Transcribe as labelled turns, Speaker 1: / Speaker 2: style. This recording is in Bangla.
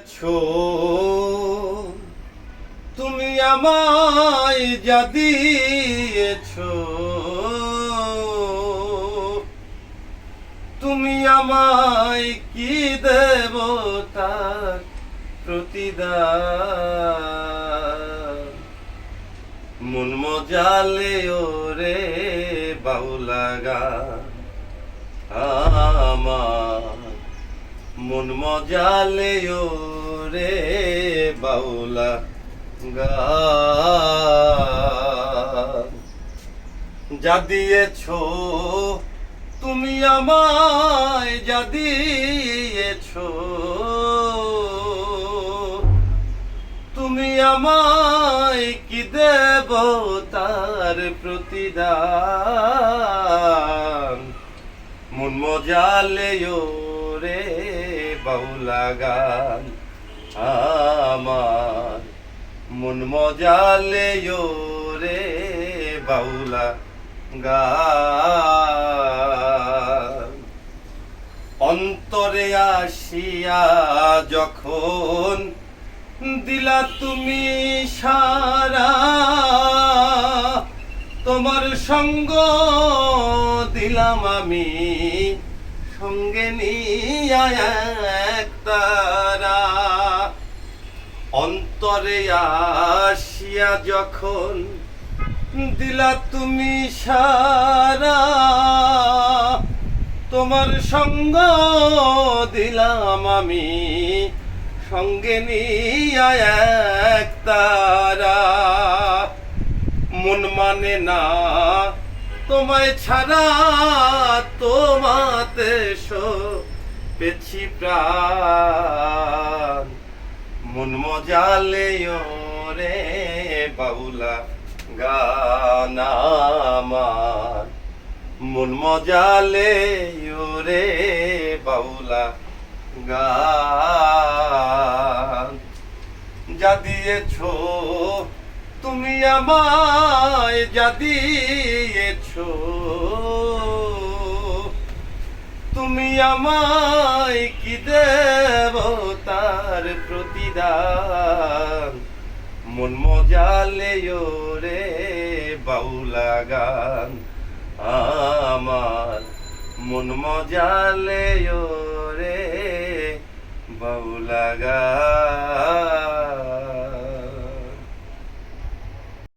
Speaker 1: দিয়েছো তুমি আমায় যা দিয়েছো, তুমি আমায় কি দেব তার প্রতিদান। মন মজালে ওরে বাউলা গান আমার, মন মজালে ওরে বাউলা গান। যা দিয়েছো তুমি আমায় যা দিয়েছো, তুমি আমায় কি দেব তার প্রতিদান। মন মজালে ওরে বাউলা গান আমার, মন মজালে ওরে বাউলা গান। অন্তরে আসিয়া যখন দিলা তুমি সারা, তোমার সঙ্গ দিলাম আমি সঙ্গে নিয়া এক তারা। অন্তরে আসিয়া যখন দিলা তুমি সারা, তোমার সঙ্গ দিলাম আমি সঙ্গে নিয়া এক তারা। মন মানে না তোমায় ছাড়া, তোমাতে পেছি প্রাণ। মন মজালে ওরে বাউলা গান আমার, মন মজালে ওরে বাউলা গান। যা দিয়েছো তুমি আমায় যা দিয়েছো, তুমি আমায় কি দেব তার প্রতিদান। মন মজালে ওরে বাউলা গান আমার, মন মজালে ওরে বাউলা গান।